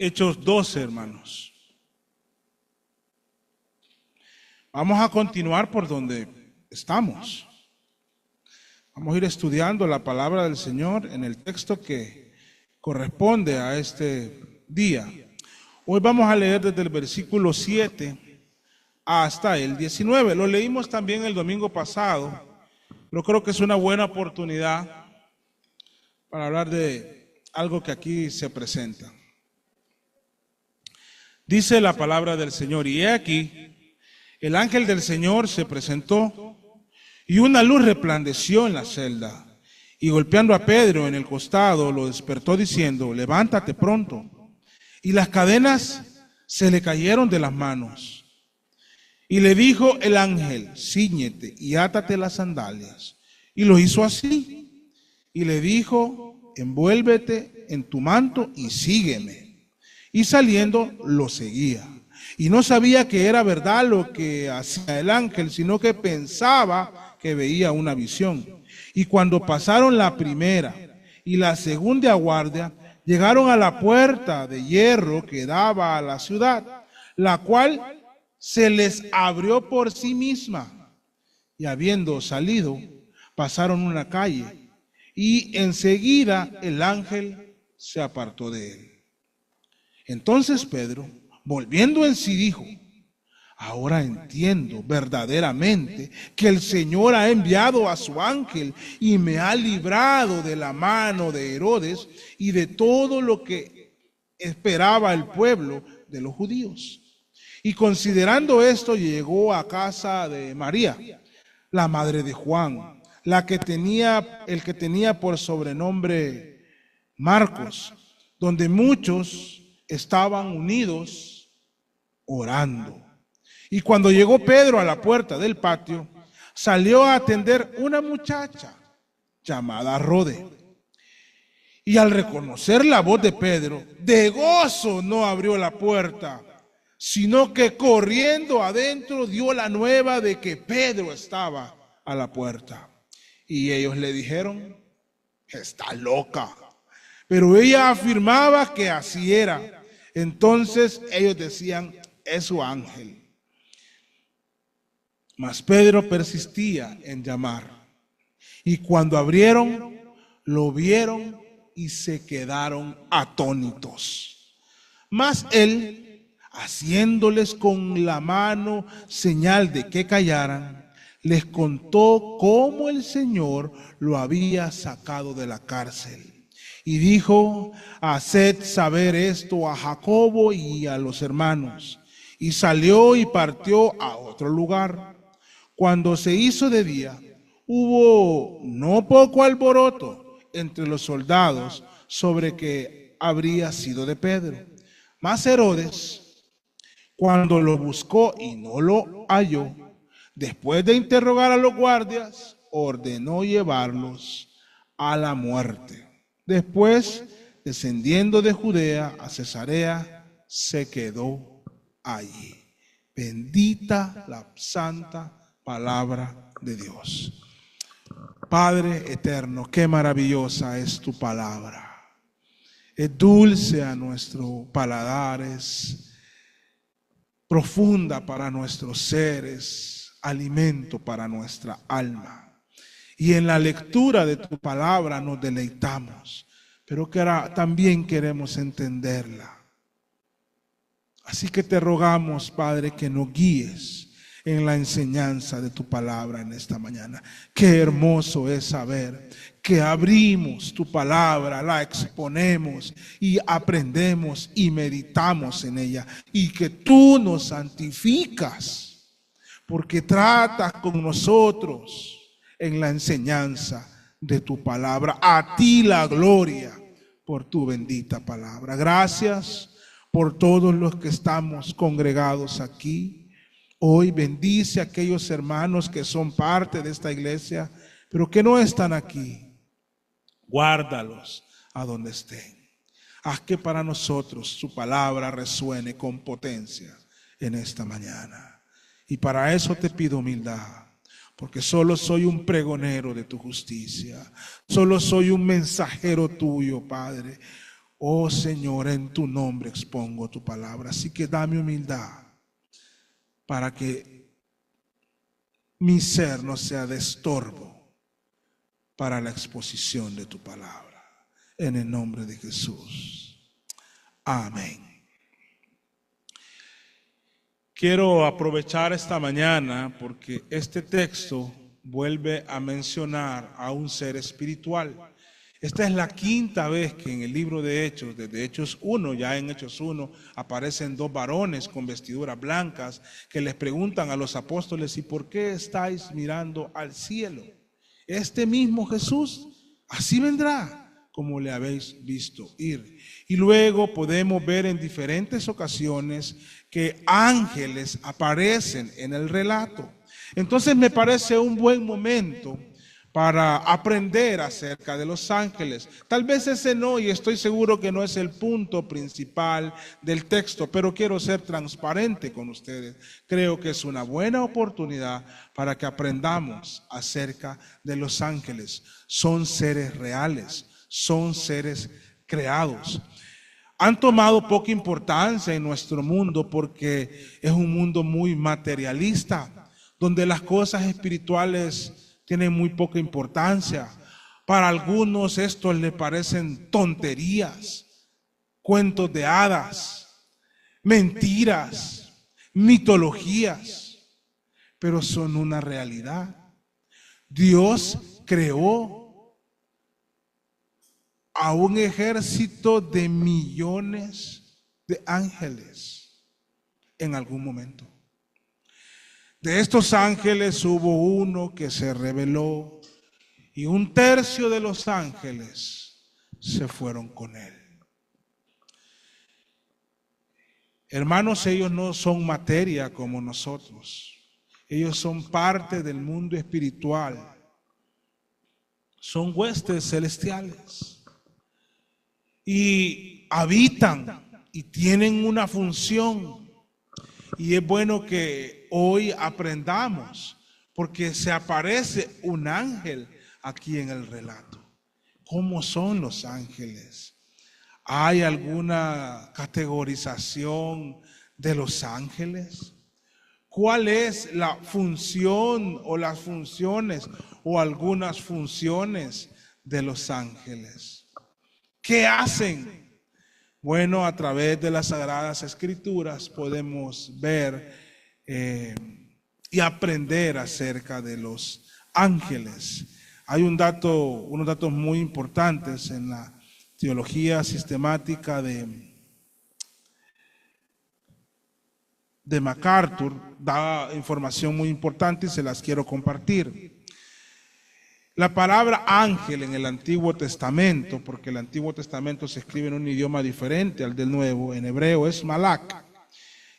Hechos 12, hermanos. Vamos a continuar por donde estamos. Vamos a ir estudiando la palabra del Señor en el texto que corresponde a este día. Hoy vamos a leer desde el versículo 7 hasta el 19. Lo leímos también el domingo pasado, pero creo que es una buena oportunidad para hablar de algo que aquí se presenta. Dice la palabra del Señor: y he aquí, el ángel del Señor se presentó, y una luz resplandeció en la celda, y golpeando a Pedro en el costado, lo despertó diciendo: levántate pronto. Y las cadenas se le cayeron de las manos. Y le dijo el ángel: cíñete y átate las sandalias. Y lo hizo así. Y le dijo: envuélvete en tu manto y sígueme. Y saliendo lo seguía. Y no sabía que era verdad lo que hacía el ángel, sino que pensaba que veía una visión. Y cuando pasaron la primera y la segunda guardia, llegaron a la puerta de hierro que daba a la ciudad, la cual se les abrió por sí misma. Y habiendo salido, pasaron una calle, y enseguida el ángel se apartó de él. Entonces Pedro, volviendo en sí, dijo: ahora entiendo verdaderamente que el Señor ha enviado a su ángel y me ha librado de la mano de Herodes y de todo lo que esperaba el pueblo de los judíos. Y considerando esto, llegó a casa de María, la madre de Juan, el que tenía por sobrenombre Marcos, donde muchos estaban unidos orando. Y cuando llegó Pedro a la puerta del patio, salió a atender una muchacha llamada Rode. Y al reconocer la voz de Pedro, de gozo no abrió la puerta, sino que corriendo adentro dio la nueva de que Pedro estaba a la puerta. Y ellos le dijeron: está loca. Pero ella afirmaba que así era. Entonces ellos decían: es su ángel. Mas Pedro persistía en llamar. Y cuando abrieron, lo vieron y se quedaron atónitos. Mas él, haciéndoles con la mano señal de que callaran, les contó cómo el Señor lo había sacado de la cárcel. Y dijo: haced saber esto a Jacobo y a los hermanos. Y salió y partió a otro lugar. Cuando se hizo de día, hubo no poco alboroto entre los soldados sobre que habría sido de Pedro. Mas Herodes, cuando lo buscó y no lo halló, después de interrogar a los guardias, ordenó llevarlos a la muerte. Después, descendiendo de Judea a Cesarea, se quedó allí. Bendita la santa palabra de Dios. Padre eterno, qué maravillosa es tu palabra. Es dulce a nuestro paladar, es profunda para nuestros seres, alimento para nuestra alma. Y en la lectura de tu palabra nos deleitamos, pero que ahora también queremos entenderla. Así que te rogamos, Padre, que nos guíes en la enseñanza de tu palabra en esta mañana. Qué hermoso es saber que abrimos tu palabra, la exponemos y aprendemos y meditamos en ella, y que tú nos santificas porque tratas con nosotros en la enseñanza de tu palabra. A ti la gloria por tu bendita palabra. Gracias por todos los que estamos congregados aquí. Hoy bendice a aquellos hermanos que son parte de esta iglesia, pero que no están aquí. Guárdalos a donde estén. Haz que para nosotros su palabra resuene con potencia en esta mañana. Y para eso te pido humildad, porque solo soy un pregonero de tu justicia. Solo soy un mensajero tuyo, Padre. Oh Señor, en tu nombre expongo tu palabra. Así que dame humildad para que mi ser no sea de estorbo para la exposición de tu palabra. En el nombre de Jesús. Amén. Quiero aprovechar esta mañana porque este texto vuelve a mencionar a un ser espiritual. Esta es la quinta vez que en el libro de Hechos, desde Hechos 1, ya en Hechos 1, aparecen dos varones con vestiduras blancas que les preguntan a los apóstoles: ¿y por qué estáis mirando al cielo? Este mismo Jesús, así vendrá como le habéis visto ir. Y luego podemos ver en diferentes ocasiones que ángeles aparecen en el relato. Entonces me parece un buen momento para aprender acerca de los ángeles. Tal vez ese no, y estoy seguro que no es el punto principal del texto, pero quiero ser transparente con ustedes. Creo que es una buena oportunidad para que aprendamos acerca de los ángeles. Son seres reales, son seres creados. Han tomado poca importancia en nuestro mundo porque es un mundo muy materialista, donde las cosas espirituales tienen muy poca importancia. Para algunos estos les parecen tonterías, cuentos de hadas, mentiras, mitologías, pero son una realidad. Dios creó a un ejército de millones de ángeles en algún momento. De estos ángeles hubo uno que se rebeló y un tercio de los ángeles se fueron con él. Hermanos, ellos no son materia como nosotros. Ellos son parte del mundo espiritual. Son huestes celestiales. Y habitan y tienen una función. Y es bueno que hoy aprendamos, porque se aparece un ángel aquí en el relato. ¿Cómo son los ángeles? ¿Hay alguna categorización de los ángeles? ¿Cuál es la función o las funciones o algunas funciones de los ángeles? ¿Qué hacen? Bueno, a través de las Sagradas Escrituras podemos ver y aprender acerca de los ángeles. Hay unos datos muy importantes en la teología sistemática de MacArthur, da información muy importante y se las quiero compartir. La palabra ángel en el Antiguo Testamento, porque el Antiguo Testamento se escribe en un idioma diferente al del Nuevo, en hebreo es malak,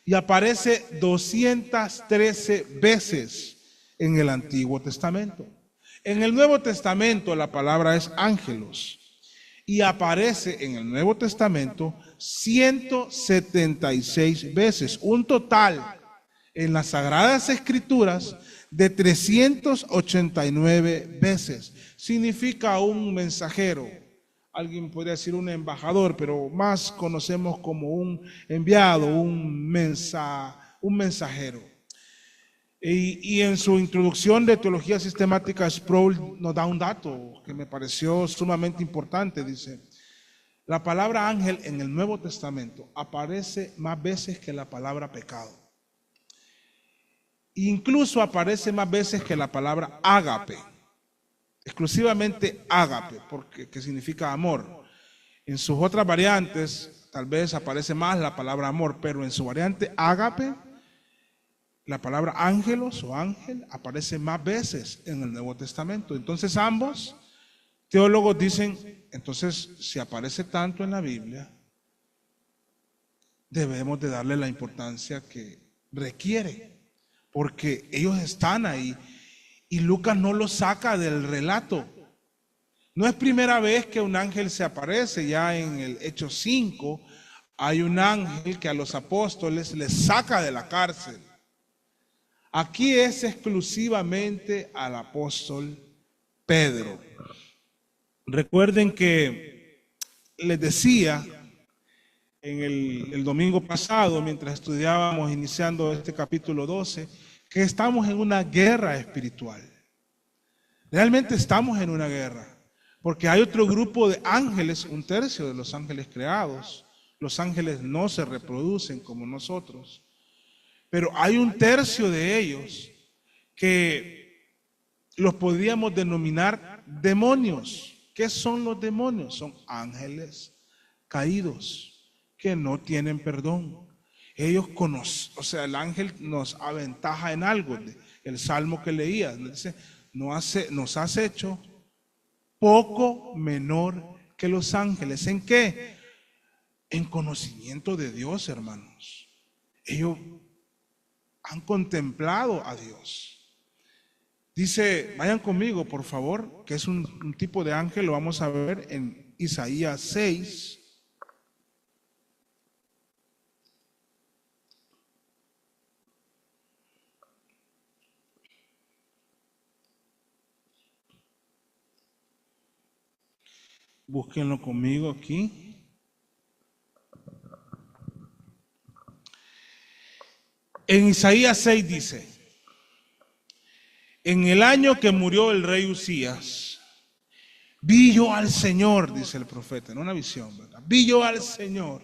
y aparece 213 veces en el Antiguo Testamento. En el Nuevo Testamento la palabra es ángelos y aparece en el Nuevo Testamento 176 veces, un total en las Sagradas Escrituras de 389 veces. Significa un mensajero. Alguien podría decir un embajador, pero más conocemos como un enviado, un mensajero. Y en su introducción de teología sistemática, Sproul nos da un dato que me pareció sumamente importante. Dice: la palabra ángel en el Nuevo Testamento aparece más veces que la palabra pecado. Incluso aparece más veces que la palabra ágape, exclusivamente ágape, que significa amor. En sus otras variantes tal vez aparece más la palabra amor, pero en su variante ágape, la palabra ángelos o ángel aparece más veces en el Nuevo Testamento. Entonces ambos teólogos dicen, entonces si aparece tanto en la Biblia, debemos de darle la importancia que requiere, porque ellos están ahí y Lucas no los saca del relato. No es primera vez que un ángel se aparece. Ya en el Hechos 5 hay un ángel que a los apóstoles les saca de la cárcel. Aquí es exclusivamente al apóstol Pedro. Recuerden que les decía en el domingo pasado, mientras estudiábamos, iniciando este capítulo 12, que estamos en una guerra espiritual. Realmente estamos en una guerra, porque hay otro grupo de ángeles, un tercio de los ángeles creados. Los ángeles no se reproducen como nosotros, pero hay un tercio de ellos que los podríamos denominar demonios. ¿Qué son los demonios? Son ángeles caídos que no tienen perdón. Ellos conocen, o sea, el ángel nos aventaja en algo. El salmo que leía dice: nos has hecho poco menor que los ángeles. ¿En qué? En conocimiento de Dios, hermanos. Ellos han contemplado a Dios. Dice, vayan conmigo, por favor, que es un tipo de ángel, lo vamos a ver en Isaías 6. Búsquenlo conmigo aquí. En Isaías 6 dice: en el año que murió el rey Usías, vi yo al Señor, dice el profeta, en una visión, ¿verdad? Vi yo al Señor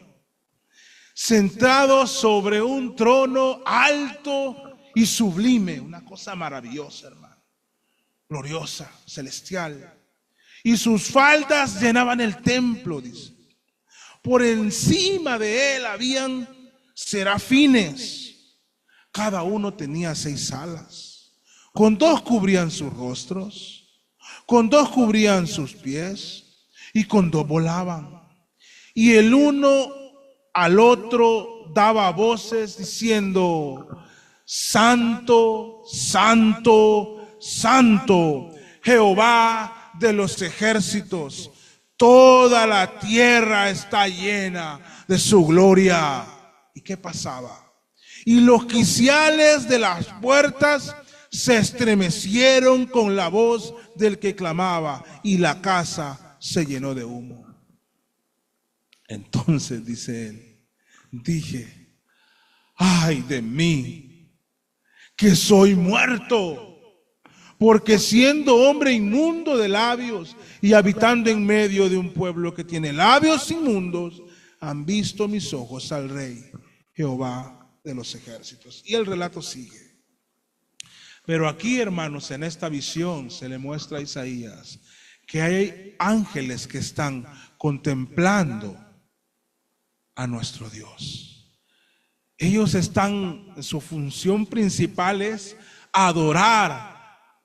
sentado sobre un trono alto y sublime, una cosa maravillosa, hermano, gloriosa, celestial. Y sus faldas llenaban el templo, dice. Por encima de él habían serafines. Cada uno tenía 6 alas. Con 2 cubrían sus rostros, con 2 cubrían sus pies, y con 2 volaban. Y el uno al otro daba voces diciendo: Santo, Santo, Santo, Jehová de los ejércitos, toda la tierra está llena de su gloria. ¿Y qué pasaba? Y los quiciales de las puertas se estremecieron con la voz del que clamaba, y la casa se llenó de humo. Entonces, dice él, dije: ay de mí, que soy muerto, porque siendo hombre inmundo de labios y habitando en medio de un pueblo que tiene labios inmundos, han visto mis ojos al Rey, Jehová de los ejércitos. Y el relato sigue. Pero aquí, hermanos, en esta visión se le muestra a Isaías que hay ángeles que están contemplando a nuestro Dios. Ellos están, su función principal es adorar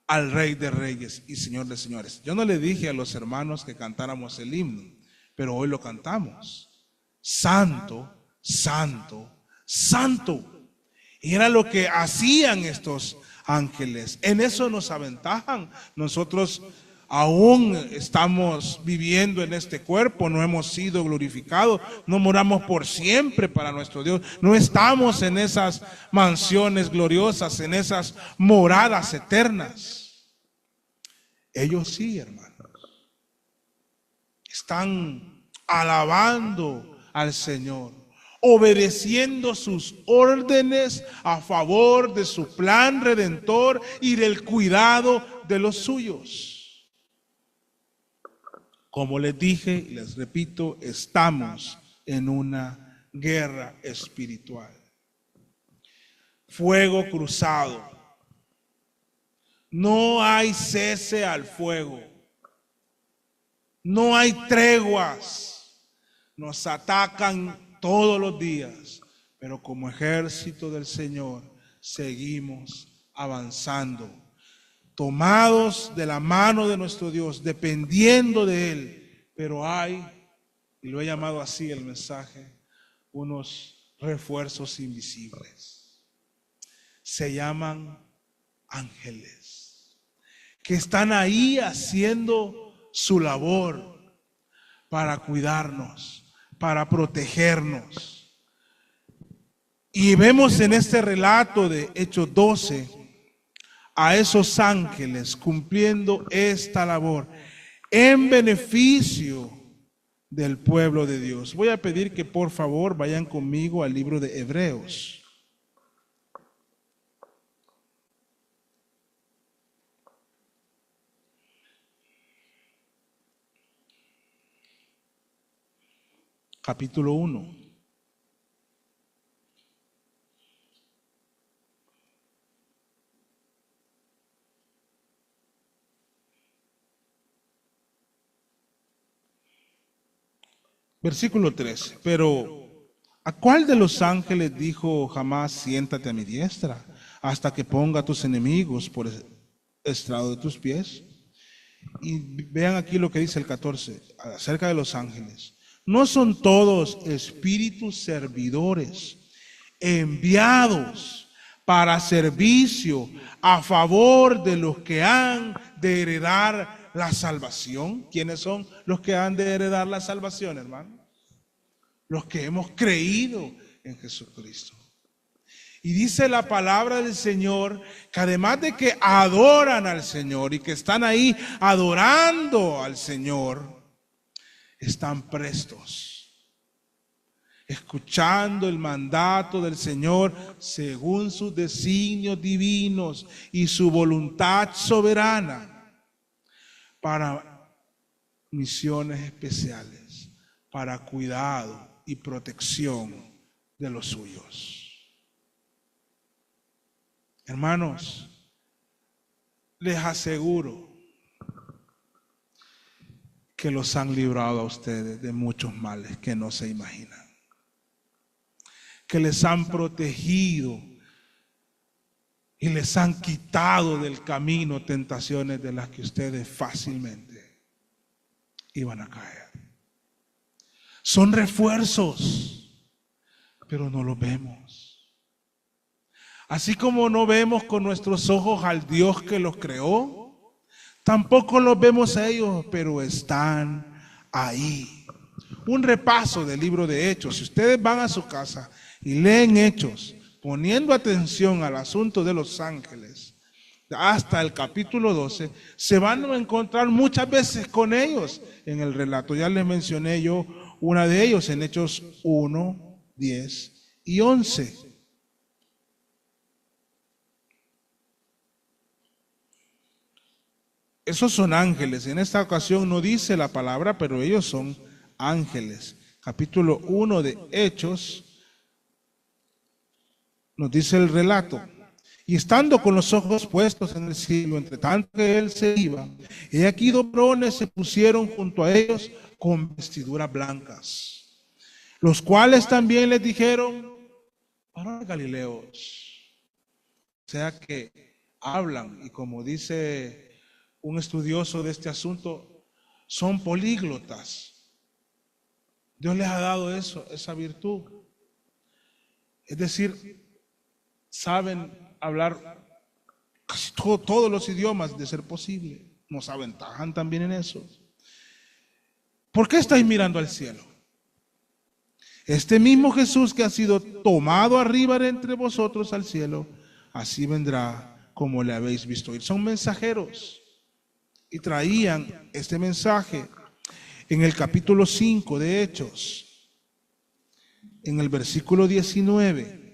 al Rey de Reyes y Señor de Señores. Yo no le dije a los hermanos que cantáramos el himno, pero hoy lo cantamos. Santo, santo, santo. Y era lo que hacían estos ángeles. En eso nos aventajan. Nosotros aún estamos viviendo en este cuerpo, no hemos sido glorificados, no moramos por siempre para nuestro Dios, no estamos en esas mansiones gloriosas, en esas moradas eternas. Ellos sí, hermanos, están alabando al Señor, obedeciendo sus órdenes a favor de su plan redentor y del cuidado de los suyos. Como les dije y les repito, estamos en una guerra espiritual. Fuego cruzado. No hay cese al fuego. No hay treguas. Nos atacan todos los días, pero como ejército del Señor seguimos avanzando, tomados de la mano de nuestro Dios, dependiendo de Él. Pero hay, y lo he llamado así el mensaje, unos refuerzos invisibles. Se llaman ángeles, que están ahí haciendo su labor para cuidarnos, para protegernos. Y vemos en este relato de Hechos 12 a esos ángeles cumpliendo esta labor en beneficio del pueblo de Dios. Voy a pedir que por favor vayan conmigo al libro de Hebreos. Capítulo 1. Versículo 13. Pero ¿a cuál de los ángeles dijo jamás siéntate a mi diestra hasta que ponga a tus enemigos por estrado de tus pies? Y vean aquí lo que dice el 14 acerca de los ángeles. ¿No son todos espíritus servidores enviados para servicio a favor de los que han de heredar la salvación? ¿Quiénes son los que han de heredar la salvación, hermano? Los que hemos creído en Jesucristo. Y dice la palabra del Señor que además de que adoran al Señor y que están ahí adorando al Señor, están prestos, escuchando el mandato del Señor según sus designios divinos y su voluntad soberana para misiones especiales, para cuidado y protección de los suyos. Hermanos, les aseguro que los han librado a ustedes de muchos males que no se imaginan, que les han protegido y les han quitado del camino tentaciones de las que ustedes fácilmente iban a caer. Son refuerzos, pero no los vemos. Así como no vemos con nuestros ojos al Dios que los creó, tampoco los vemos a ellos, pero están ahí. Un repaso del libro de Hechos. Si ustedes van a su casa y leen Hechos, poniendo atención al asunto de los ángeles, hasta el capítulo 12, se van a encontrar muchas veces con ellos en el relato. Ya les mencioné yo una de ellos en Hechos 1, 10 y 11. Esos son ángeles. En esta ocasión no dice la palabra, pero ellos son ángeles. Capítulo 1 de Hechos nos dice el relato. Y estando con los ojos puestos en el cielo, entre tanto que él se iba, he aquí dos varones se pusieron junto a ellos con vestiduras blancas, los cuales también les dijeron, varones galileos. O sea que hablan, y como dice un estudioso de este asunto, son políglotas. Dios les ha dado esa virtud. Es decir, saben hablar casi todos los idiomas de ser posible. Nos aventajan también en eso. ¿Por qué estáis mirando al cielo? Este mismo Jesús que ha sido tomado arriba de entre vosotros al cielo, así vendrá como le habéis visto ir. Son mensajeros. Y traían este mensaje en el capítulo 5 de Hechos, en el versículo 19.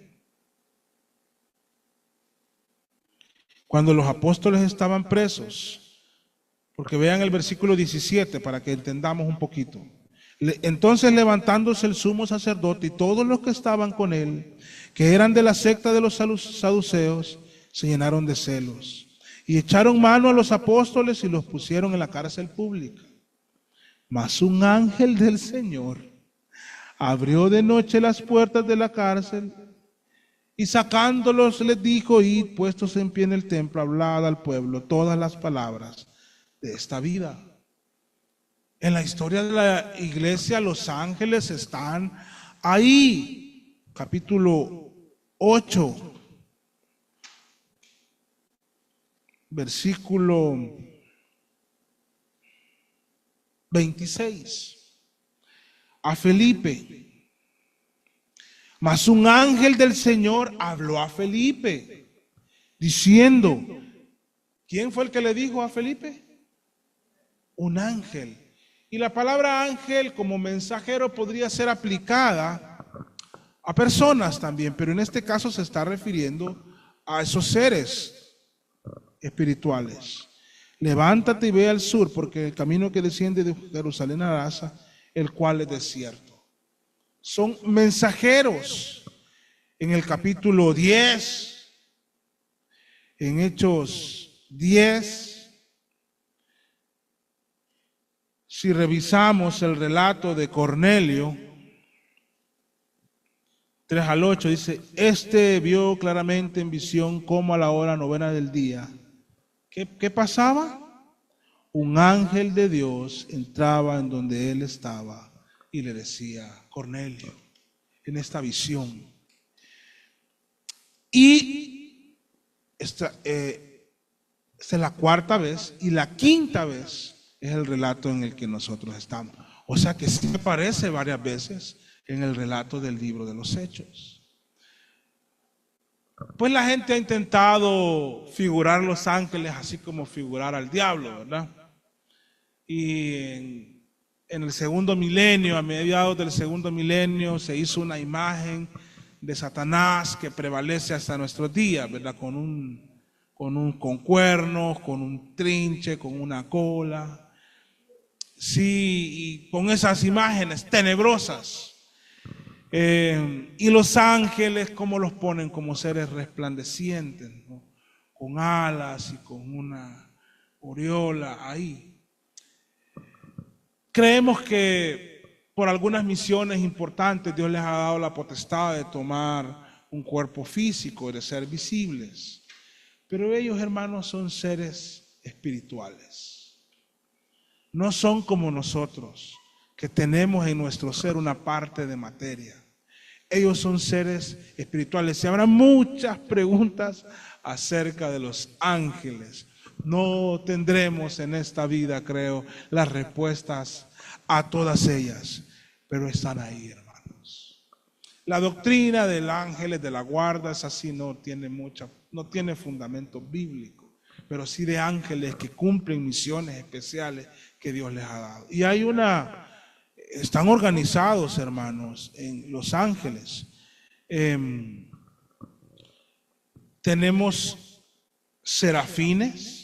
Cuando los apóstoles estaban presos, porque vean el versículo 17 para que entendamos un poquito. Entonces levantándose el sumo sacerdote y todos los que estaban con él, que eran de la secta de los saduceos, se llenaron de celos. Y echaron mano a los apóstoles y los pusieron en la cárcel pública. Mas un ángel del Señor abrió de noche las puertas de la cárcel y sacándolos les dijo, id puestos en pie en el templo, hablad al pueblo todas las palabras de esta vida. En la historia de la iglesia los ángeles están ahí. Capítulo 8. Versículo 26. A Felipe. Mas un ángel del Señor habló a Felipe, diciendo, ¿quién fue el que le dijo a Felipe? Un ángel. Y la palabra ángel como mensajero podría ser aplicada a personas también, pero en este caso se está refiriendo a esos seres espirituales. Levántate y ve al sur, porque el camino que desciende de Jerusalén a Gaza, el cual es desierto. Son mensajeros. En el capítulo 10, en Hechos 10, si revisamos el relato de Cornelio, 3 al 8, dice, este vio claramente en visión cómo a la hora 9 del día, ¿qué pasaba? Un ángel de Dios entraba en donde él estaba y le decía, Cornelio, en esta visión. Y esta es la cuarta vez, y la quinta vez es el relato en el que nosotros estamos. O sea que sí aparece varias veces en el relato del libro de los Hechos. Pues la gente ha intentado figurar los ángeles así como figurar al diablo, ¿verdad? Y en el segundo milenio, a mediados del segundo milenio, se hizo una imagen de Satanás que prevalece hasta nuestros días, ¿verdad? Con cuernos, con un trinche, con una cola. Sí, y con esas imágenes tenebrosas. Y los ángeles, ¿cómo los ponen? Como seres resplandecientes, ¿no? Con alas y con una aureola ahí. Creemos que por algunas misiones importantes Dios les ha dado la potestad de tomar un cuerpo físico, de ser visibles. Pero ellos, hermanos, son seres espirituales. No son como nosotros, que tenemos en nuestro ser una parte de materia. Ellos son seres espirituales. Y habrá muchas preguntas acerca de los ángeles. No tendremos en esta vida, creo, las respuestas a todas ellas, pero están ahí, hermanos. La doctrina del ángeles de la guarda es así, no tiene fundamento bíblico, pero sí de ángeles que cumplen misiones especiales que Dios les ha dado. Y están organizados, hermanos, en los ángeles. Tenemos serafines,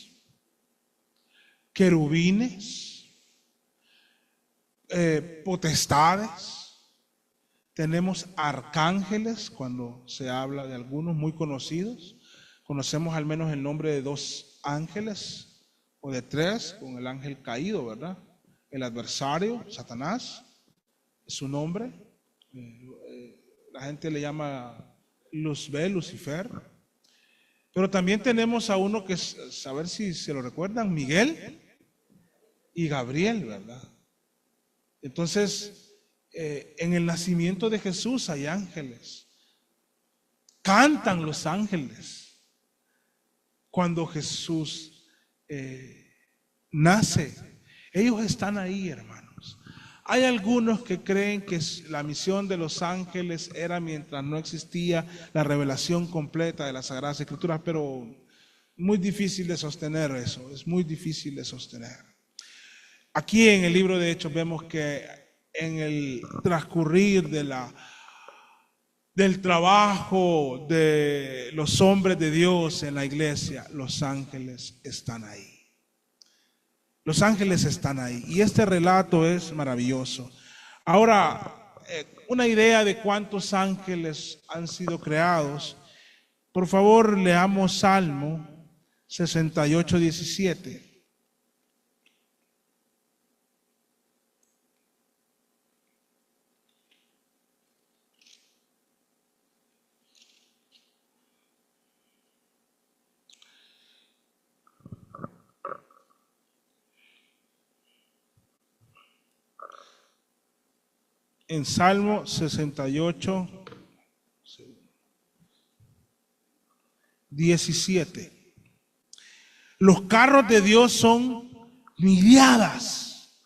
querubines, potestades, tenemos arcángeles, cuando se habla de algunos muy conocidos. Conocemos al menos el nombre de 2 ángeles, o de 3, con el ángel caído, ¿verdad? El adversario, Satanás, es su nombre. La gente le llama Luzbel, Lucifer. Pero también tenemos a uno que, a ver si se lo recuerdan, Miguel y Gabriel, ¿verdad? Entonces, en el nacimiento de Jesús hay ángeles. Cantan los ángeles cuando Jesús nace. Ellos están ahí, hermanos. Hay algunos que creen que la misión de los ángeles era mientras no existía la revelación completa de las Sagradas Escrituras, pero muy difícil de sostener eso, es muy difícil de sostener. Aquí en el libro de Hechos vemos que en el transcurrir del trabajo de los hombres de Dios en la iglesia, los ángeles están ahí. Los ángeles están ahí. Y este relato es maravilloso. Ahora, una idea de cuántos ángeles han sido creados. Por favor, leamos Salmo 68, 17. En Salmo 68, 17. Los carros de Dios son millares,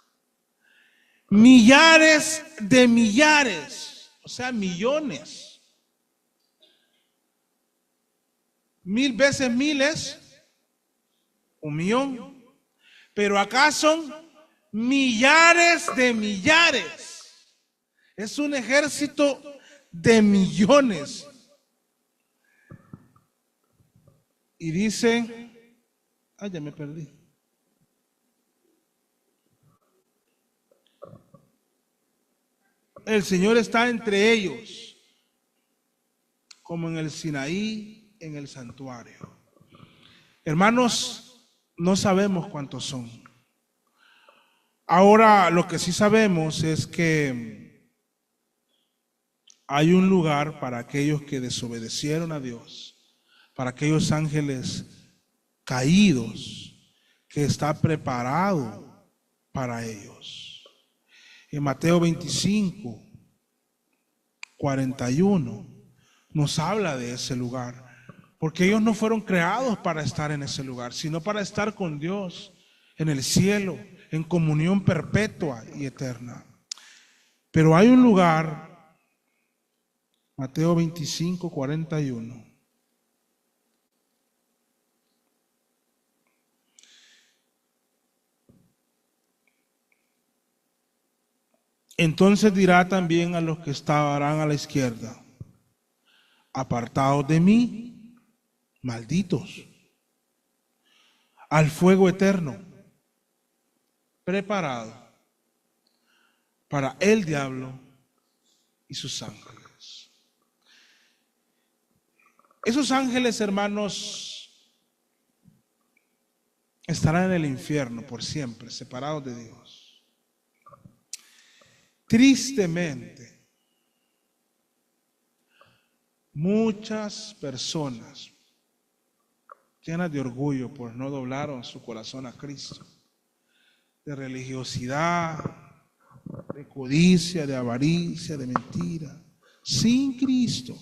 millares de millares, o sea, millones. 1000 veces 1000 es 1 millón. Pero acá son millares de millares. Es un ejército de millones. Y dice, ya me perdí. El Señor está entre ellos, como en el Sinaí, en el santuario. Hermanos, no sabemos cuántos son. Ahora, lo que sí sabemos es que hay un lugar para aquellos que desobedecieron a Dios, para aquellos ángeles caídos, que está preparado para ellos. En Mateo 25, 41, nos habla de ese lugar, porque ellos no fueron creados para estar en ese lugar, sino para estar con Dios en el cielo, en comunión perpetua y eterna. Pero hay un lugar, Mateo 25, 41. Entonces dirá también a los que estarán a la izquierda: apartados de mí, malditos, al fuego eterno, preparado para el diablo y sus ángeles. Esos ángeles, hermanos, estarán en el infierno por siempre, separados de Dios. Tristemente, muchas personas llenas de orgullo, pues no doblaron su corazón a Cristo, de religiosidad, de codicia, de avaricia, de mentira, sin Cristo,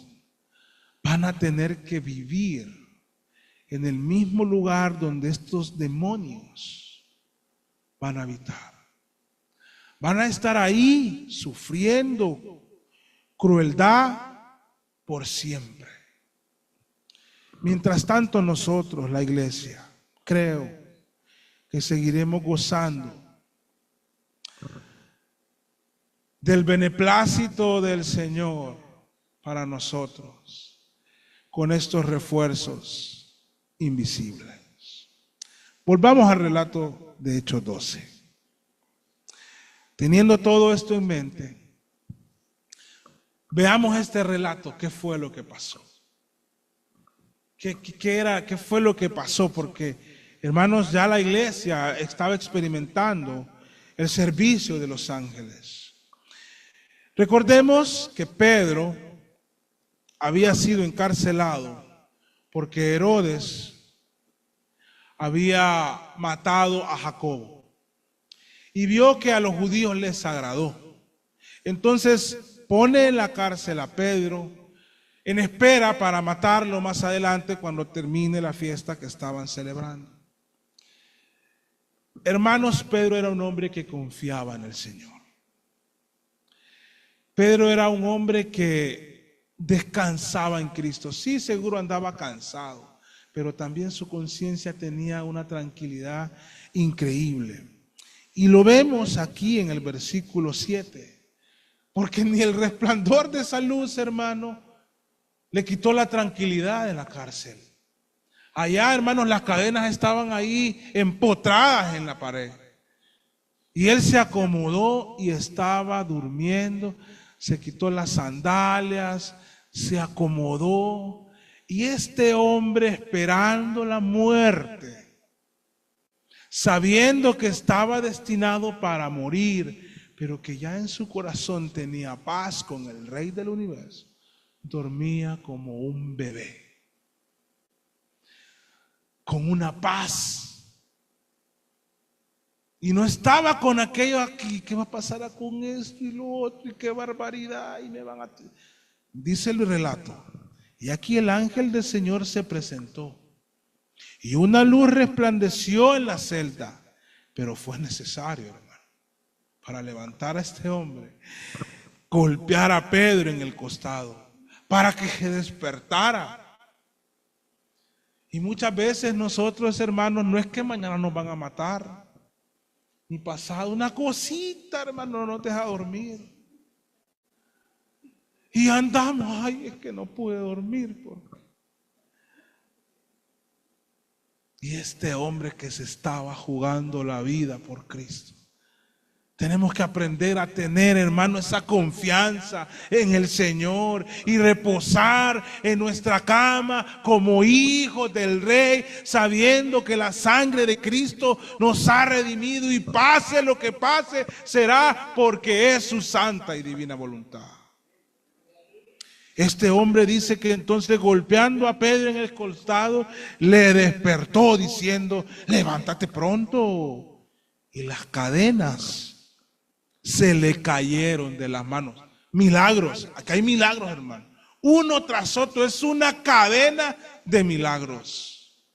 van a tener que vivir en el mismo lugar donde estos demonios van a habitar. Van a estar ahí sufriendo crueldad por siempre. Mientras tanto, nosotros, la iglesia, creo que seguiremos gozando del beneplácito del Señor para nosotros con estos refuerzos invisibles. Volvamos al relato de Hechos 12. Teniendo todo esto en mente, veamos este relato. ¿Qué fue lo que pasó? ¿Qué fue lo que pasó? Porque, hermanos, ya la iglesia estaba experimentando el servicio de los ángeles. Recordemos que Pedro había sido encarcelado porque Herodes había matado a Jacobo y vio que a los judíos les agradó. Entonces pone en la cárcel a Pedro en espera para matarlo más adelante cuando termine la fiesta que estaban celebrando. Hermanos, Pedro era un hombre que confiaba en el Señor. Pedro era un hombre que descansaba en Cristo. Sí, seguro andaba cansado, pero también su conciencia tenía una tranquilidad increíble. Y lo vemos aquí en el versículo 7, porque ni el resplandor de esa luz, hermano, le quitó la tranquilidad de la cárcel. Allá, hermanos, las cadenas estaban ahí empotradas en la pared. Y él se acomodó y estaba durmiendo. Se quitó las sandalias, se acomodó. Y este hombre, esperando la muerte, sabiendo que estaba destinado para morir, pero que ya en su corazón tenía paz con el Rey del universo, dormía como un bebé, con una paz. Y no estaba con aquello aquí, ¿qué va a pasar con esto y lo otro? Y qué barbaridad, y me van a... Dice el relato, y aquí el ángel del Señor se presentó, y una luz resplandeció en la celda, pero fue necesario, hermano, para levantar a este hombre, golpear a Pedro en el costado, para que se despertara. Y muchas veces nosotros, hermanos, no es que mañana nos van a matar, ni pasado. Una cosita, hermano, no te deja dormir. Y andamos, ay, es que no pude dormir. Y este hombre que se estaba jugando la vida por Cristo. Tenemos que aprender a tener, hermano, esa confianza en el Señor y reposar en nuestra cama como hijos del Rey, sabiendo que la sangre de Cristo nos ha redimido y pase lo que pase, será porque es su santa y divina voluntad. Este hombre dice que entonces, golpeando a Pedro en el costado, le despertó diciendo: levántate pronto. Y las cadenas se le cayeron de las manos. Milagros, acá hay milagros, hermano. Uno tras otro, es una cadena de milagros.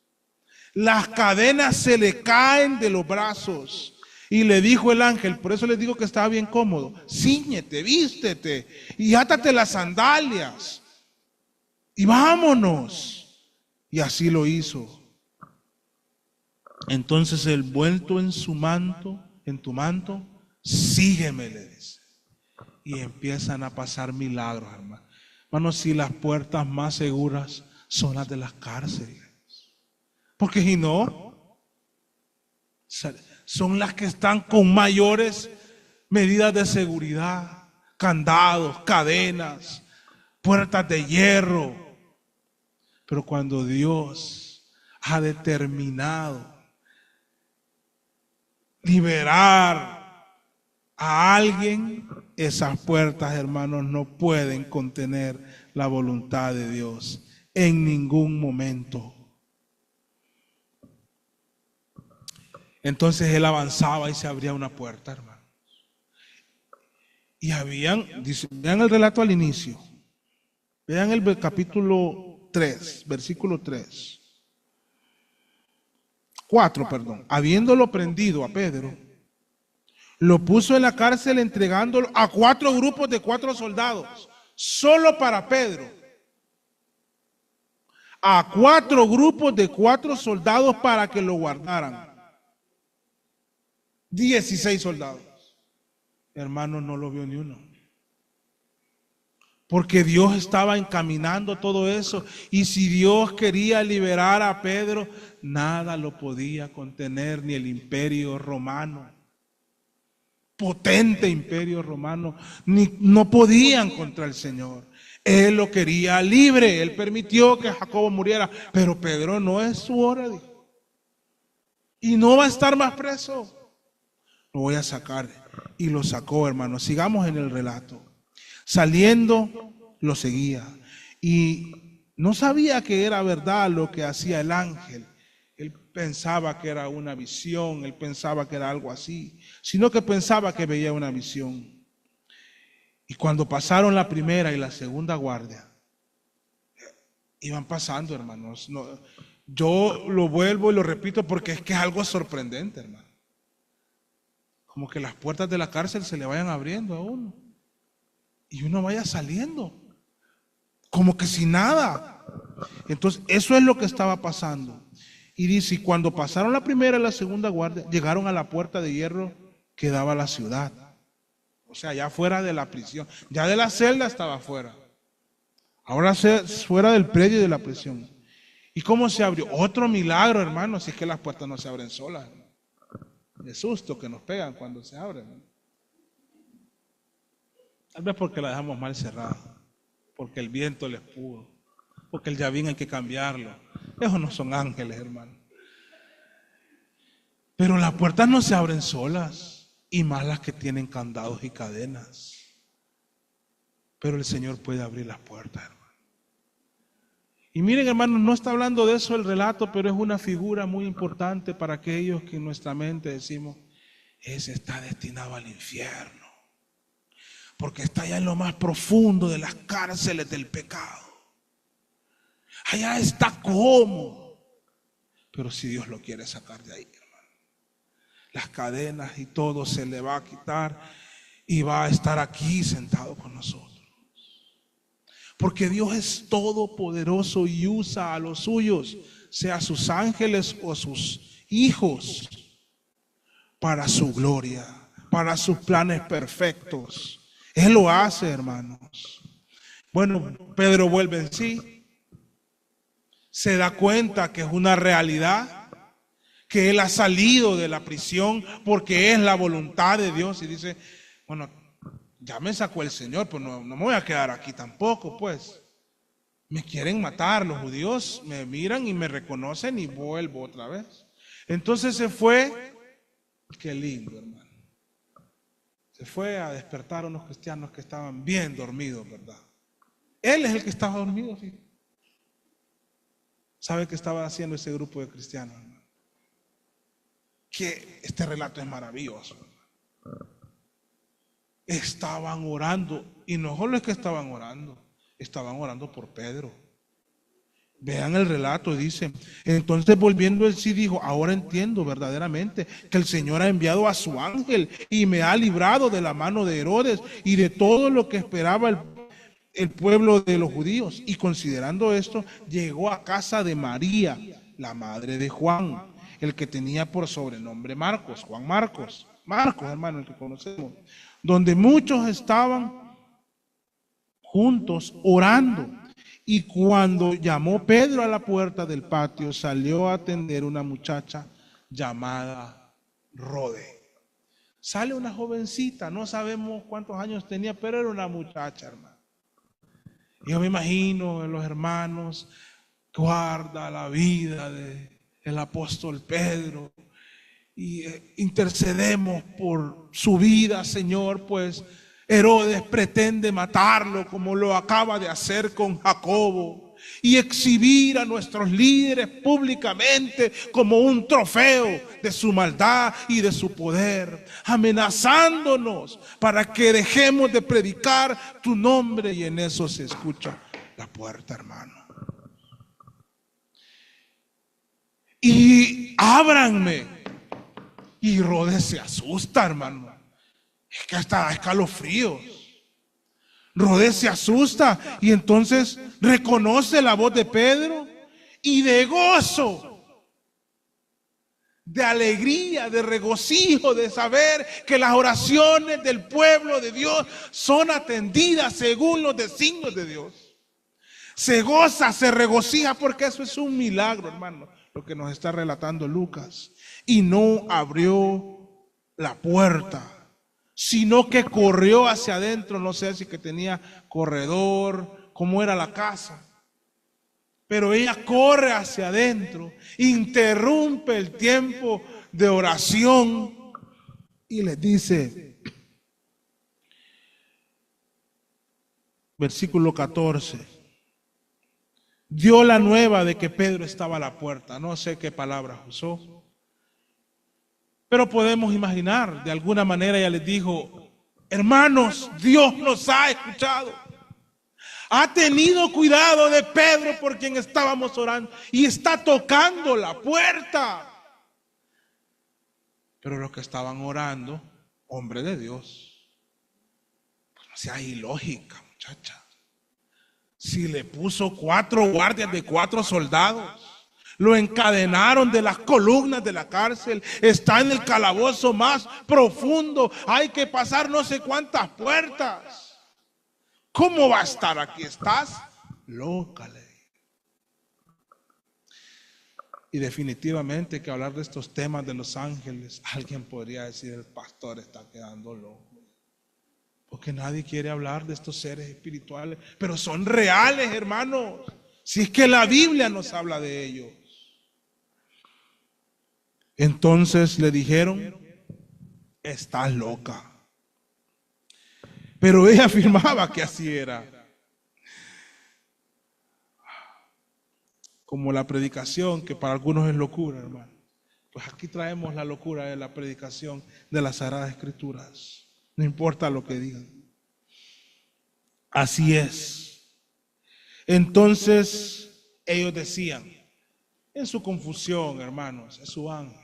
Las cadenas se le caen de los brazos. Y le dijo el ángel, por eso les digo que estaba bien cómodo: cíñete, vístete y átate las sandalias y vámonos. Y así lo hizo. Entonces él, vuelto en su manto, en tu manto, sígueme, le dice. Y empiezan a pasar milagros, hermano. Hermanos, si las puertas más seguras son las de las cárceles. Porque si no, son las que están con mayores medidas de seguridad. Candados, cadenas, puertas de hierro. Pero cuando Dios ha determinado liberar a alguien, esas puertas, hermanos, no pueden contener la voluntad de Dios en ningún momento. Entonces él avanzaba y se abría una puerta, hermanos. Y vean el relato al inicio. Vean el capítulo 3, versículo 3. 4, perdón. Habiéndolo prendido a Pedro, lo puso en la cárcel entregándolo a 4 grupos de 4 soldados, solo para Pedro. A 4 grupos de 4 soldados para que lo guardaran. 16 soldados. Hermano, no lo vio ni uno. Porque Dios estaba encaminando todo eso. Y si Dios quería liberar a Pedro, nada lo podía contener, ni el imperio romano. Potente imperio romano, no podían contra el Señor. Él lo quería libre. Él permitió que Jacobo muriera, pero Pedro no es su hora, dijo. Y no va a estar más preso. Lo voy a sacar. Y lo sacó, hermano. Sigamos en el relato. Saliendo, lo seguía. Y no sabía que era verdad lo que hacía el ángel. Él pensaba que era una visión, él pensaba que era algo así, sino que pensaba que veía una visión. Y cuando pasaron la primera y la segunda guardia, iban pasando, hermanos. No, yo lo vuelvo y lo repito porque es que es algo sorprendente, hermano. Como que las puertas de la cárcel se le vayan abriendo a uno y uno vaya saliendo, como que sin nada. Entonces, eso es lo que estaba pasando. Y dice, y cuando pasaron la primera y la segunda guardia, llegaron a la puerta de hierro que daba a la ciudad. O sea, ya fuera de la prisión, ya de la celda estaba fuera. Ahora fuera del predio de la prisión. ¿Y cómo se abrió? Otro milagro, hermano, si es que las puertas no se abren solas. De susto que nos pegan cuando se abren. Tal vez porque la dejamos mal cerrada, porque el viento les pudo, porque el llavín hay que cambiarlo. Esos no son ángeles, hermano. Pero las puertas no se abren solas, y más las que tienen candados y cadenas. Pero el Señor puede abrir las puertas, hermano. Y miren, hermanos, no está hablando de eso el relato, pero es una figura muy importante para aquellos que en nuestra mente decimos: ese está destinado al infierno, porque está allá en lo más profundo de las cárceles del pecado. Allá está cómodo. Pero si Dios lo quiere sacar de ahí, hermano, las cadenas y todo se le va a quitar y va a estar aquí sentado con nosotros. Porque Dios es todopoderoso y usa a los suyos, sea sus ángeles o sus hijos, para su gloria, para sus planes perfectos. Él lo hace, hermanos. Bueno, Pedro vuelve en sí, se da cuenta que es una realidad, que él ha salido de la prisión porque es la voluntad de Dios, y dice, bueno, ya me sacó el Señor, pues no me voy a quedar aquí tampoco, pues. Me quieren matar, los judíos me miran y me reconocen y vuelvo otra vez. Entonces se fue, qué lindo, hermano. Se fue a despertar a unos cristianos que estaban bien dormidos, ¿verdad? Él es el que estaba dormido, ¿sí? ¿Sabe qué estaba haciendo ese grupo de cristianos, hermano? Que este relato es maravilloso. Estaban orando, y no solo es que estaban orando por Pedro. Vean el relato, dice, entonces volviendo él sí dijo, ahora entiendo verdaderamente que el Señor ha enviado a su ángel y me ha librado de la mano de Herodes y de todo lo que esperaba el pueblo de los judíos. Y considerando esto, llegó a casa de María, la madre de Juan, el que tenía por sobrenombre Marcos, Juan Marcos, hermano, el que conocemos, donde muchos estaban juntos orando. Y cuando llamó Pedro a la puerta del patio, salió a atender una muchacha llamada Rode. Sale una jovencita, no sabemos cuántos años tenía, pero era una muchacha, hermano. Yo me imagino los hermanos, guarda la vida del apóstol Pedro y intercedemos por su vida, Señor, pues Herodes pretende matarlo como lo acaba de hacer con Jacobo y exhibir a nuestros líderes públicamente como un trofeo de su maldad y de su poder, amenazándonos para que dejemos de predicar tu nombre. Y en eso se escucha la puerta, hermano. Y ábranme. Y Herodes se asusta, hermano. Es que hasta da escalofríos. Herodes se asusta y entonces reconoce la voz de Pedro y de gozo, de alegría, de regocijo, de saber que las oraciones del pueblo de Dios son atendidas según los designios de Dios. Se goza, se regocija porque eso es un milagro, hermano, lo que nos está relatando Lucas. Y no abrió la puerta, sino que corrió hacia adentro. No sé si que tenía corredor, cómo era la casa, pero ella corre hacia adentro, interrumpe el tiempo de oración y les dice, versículo 14, dio la nueva de que Pedro estaba a la puerta. No sé qué palabras usó, pero podemos imaginar, de alguna manera ella les dijo, hermanos, Dios nos ha escuchado. Ha tenido cuidado de Pedro por quien estábamos orando y está tocando la puerta. Pero los que estaban orando, hombre de Dios, pues no sea ilógica, muchacha. Si le puso 4 guardias de 4 soldados, lo encadenaron de las columnas de la cárcel, está en el calabozo más profundo, hay que pasar no sé cuántas puertas. ¿Cómo va a estar aquí? Estás loca, le dije. Y definitivamente que hablar de estos temas de los ángeles, alguien podría decir, el pastor está quedando loco. Porque nadie quiere hablar de estos seres espirituales, pero son reales, hermanos. Si es que la Biblia nos habla de ellos. Entonces le dijeron, estás loca. Pero ella afirmaba que así era. Como la predicación, que para algunos es locura, hermano. Pues aquí traemos la locura de la predicación de las Sagradas Escrituras. No importa lo que digan. Así es. Entonces ellos decían, en su confusión, hermanos, es su ángel.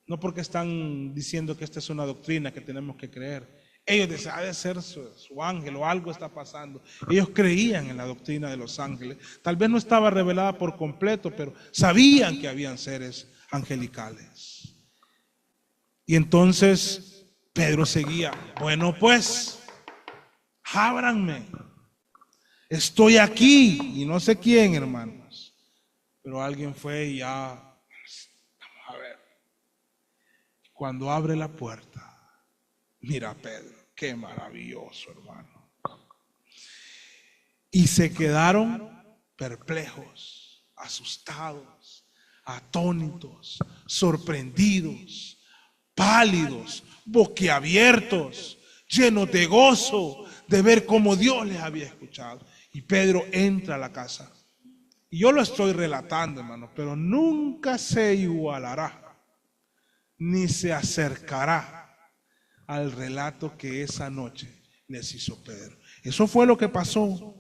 No porque están diciendo que esta es una doctrina que tenemos que creer. Ellos decían, ha de ser su ángel o algo está pasando. Ellos creían en la doctrina de los ángeles. Tal vez no estaba revelada por completo, pero sabían que habían seres angelicales. Y entonces Pedro seguía, bueno pues, ábranme, estoy aquí. Y no sé quién, hermanos, pero alguien fue y ya, vamos a ver. Cuando abre la puerta, mira a Pedro, qué maravilloso, hermano. Y se quedaron perplejos, asustados, atónitos, sorprendidos, pálidos, boquiabiertos, llenos de gozo de ver cómo Dios les había escuchado. Y Pedro entra a la casa. Y yo lo estoy relatando, hermano, pero nunca se igualará, ni se acercará al relato que esa noche les hizo Pedro. Eso fue lo que pasó.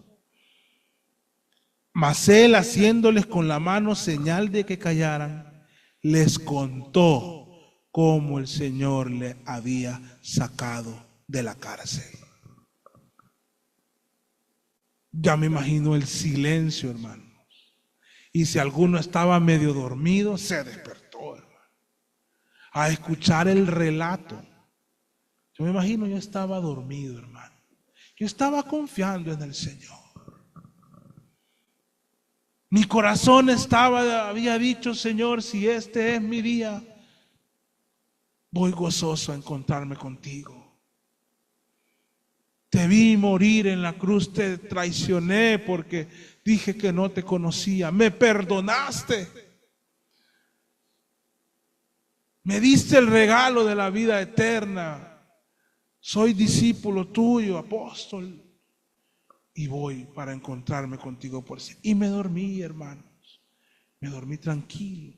Mas él, haciéndoles con la mano señal de que callaran, les contó cómo el Señor le había sacado de la cárcel. Ya me imagino el silencio, hermanos. Y si alguno estaba medio dormido, se despertó, hermano, a escuchar el relato. Yo me imagino, yo estaba dormido, hermano. Yo estaba confiando en el Señor. Mi corazón había dicho, Señor, si este es mi día, voy gozoso a encontrarme contigo. Te vi morir en la cruz, te traicioné porque dije que no te conocía. Me perdonaste. Me diste el regalo de la vida eterna. Soy discípulo tuyo, apóstol. Y voy para encontrarme contigo por siempre. Y me dormí, hermanos. Me dormí tranquilo.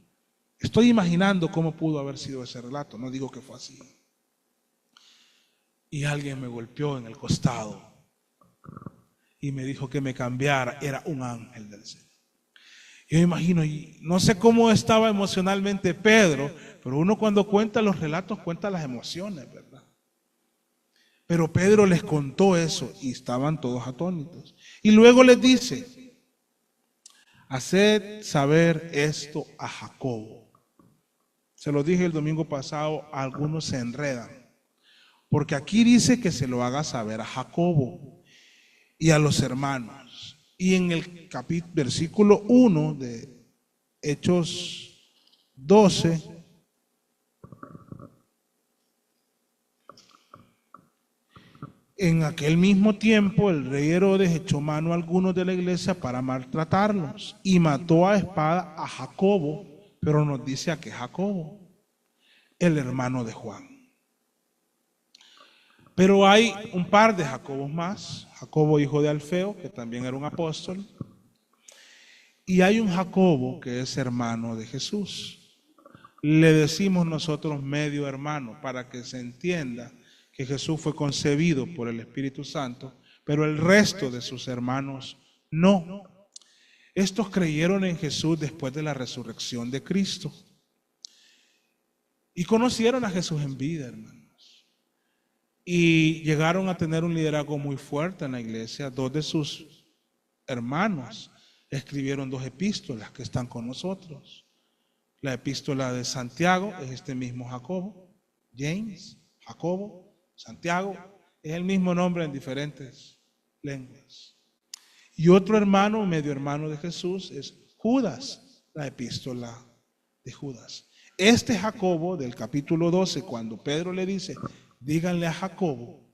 Estoy imaginando cómo pudo haber sido ese relato. No digo que fue así. Y alguien me golpeó en el costado y me dijo que me cambiara. Era un ángel del Señor. Yo me imagino, y no sé cómo estaba emocionalmente Pedro, pero uno cuando cuenta los relatos cuenta las emociones, ¿verdad? Pero Pedro les contó eso y estaban todos atónitos. Y luego les dice, haced saber esto a Jacobo. Se lo dije el domingo pasado, algunos se enredan. Porque aquí dice que se lo haga saber a Jacobo y a los hermanos. Y en el versículo 1 de Hechos 12, en aquel mismo tiempo el rey Herodes echó mano a algunos de la iglesia para maltratarlos y mató a espada a Jacobo, pero nos dice a qué Jacobo, el hermano de Juan. Pero hay un par de Jacobos más. Jacobo, hijo de Alfeo, que también era un apóstol. Y hay un Jacobo que es hermano de Jesús. Le decimos nosotros medio hermano para que se entienda que Jesús fue concebido por el Espíritu Santo, pero el resto de sus hermanos no. Estos creyeron en Jesús después de la resurrección de Cristo. Y conocieron a Jesús en vida, hermano. Y llegaron a tener un liderazgo muy fuerte en la iglesia. Dos de sus hermanos escribieron 2 epístolas que están con nosotros. La epístola de Santiago es este mismo Jacobo, James, Jacobo, Santiago, es el mismo nombre en diferentes lenguas. Y otro hermano, medio hermano de Jesús, es Judas, la epístola de Judas. Este Jacobo del capítulo 12, cuando Pedro le dice, díganle a Jacobo,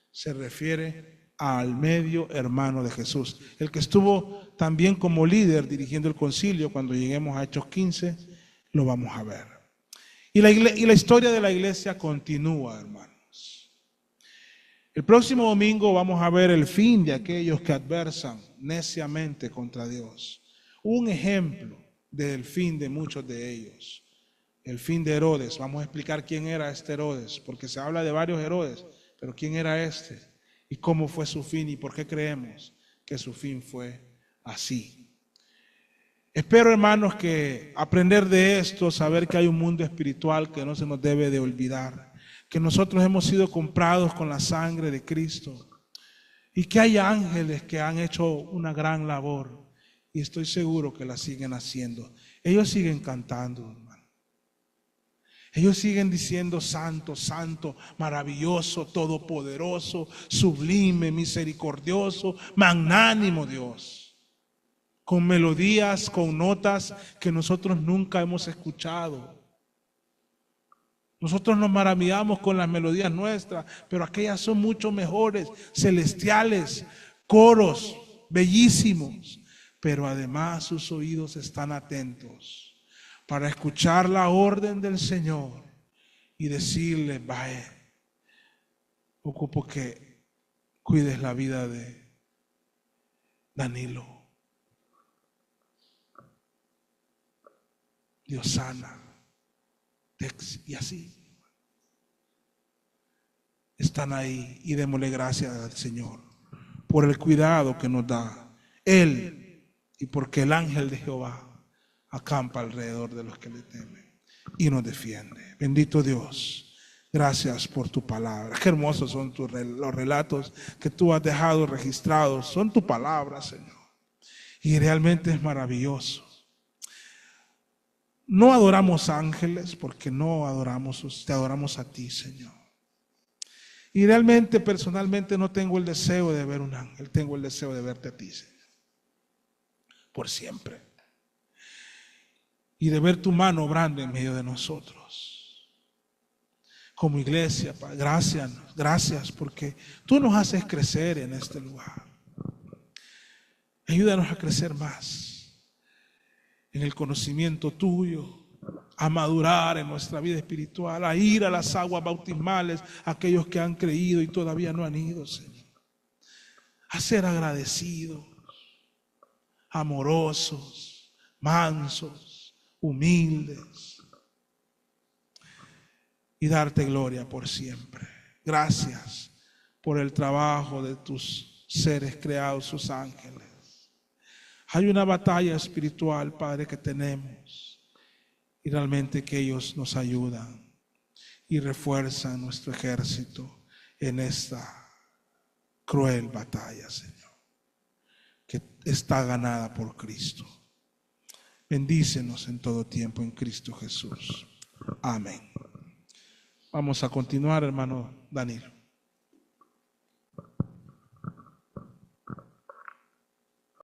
se refiere al medio hermano de Jesús, el que estuvo también como líder dirigiendo el concilio. Cuando lleguemos a Hechos 15, lo vamos a ver. Y la historia de la iglesia continúa, hermanos. El próximo domingo vamos a ver el fin de aquellos que adversan neciamente contra Dios. Un ejemplo del fin de muchos de ellos. El fin de Herodes. Vamos a explicar quién era este Herodes, porque se habla de varios Herodes, pero quién era este y cómo fue su fin y por qué creemos que su fin fue así. Espero, hermanos, que aprender de esto, saber que hay un mundo espiritual que no se nos debe de olvidar, que nosotros hemos sido comprados con la sangre de Cristo y que hay ángeles que han hecho una gran labor y estoy seguro que la siguen haciendo. Ellos siguen cantando, hermano. Ellos siguen diciendo: santo, santo, maravilloso, todopoderoso, sublime, misericordioso, magnánimo Dios. Con melodías, con notas que nosotros nunca hemos escuchado. Nosotros nos maravillamos con las melodías nuestras, pero aquellas son mucho mejores, celestiales, coros bellísimos. Pero además sus oídos están atentos para escuchar la orden del Señor y decirle: vaya, ocupo que cuides la vida de Danilo. Dios sana. Y así. Están ahí, y démosle gracias al Señor por el cuidado que nos da Él, y porque el ángel de Jehová acampa alrededor de los que le temen y nos defiende. Bendito Dios, gracias por tu palabra. Qué hermosos son los relatos que tú has dejado registrados. Son tu palabra, Señor, y realmente es maravilloso. No adoramos ángeles porque no adoramos, te adoramos a ti, Señor. Y realmente, personalmente, no tengo el deseo de ver un ángel, tengo el deseo de verte a ti, Señor, por siempre. Y de ver tu mano obrando en medio de nosotros. Como iglesia, Padre, gracias porque tú nos haces crecer en este lugar. Ayúdanos a crecer más en el conocimiento tuyo, a madurar en nuestra vida espiritual, a ir a las aguas bautismales, aquellos que han creído y todavía no han ido, Señor. A ser agradecidos, amorosos, mansos, humildes, y darte gloria por siempre. Gracias por el trabajo de tus seres creados, sus ángeles. Hay una batalla espiritual, Padre, que tenemos, y realmente que ellos nos ayudan y refuerzan nuestro ejército en esta cruel batalla, Señor, que está ganada por Cristo. Bendícenos en todo tiempo en Cristo Jesús. Amén. Vamos a continuar, hermano Danilo.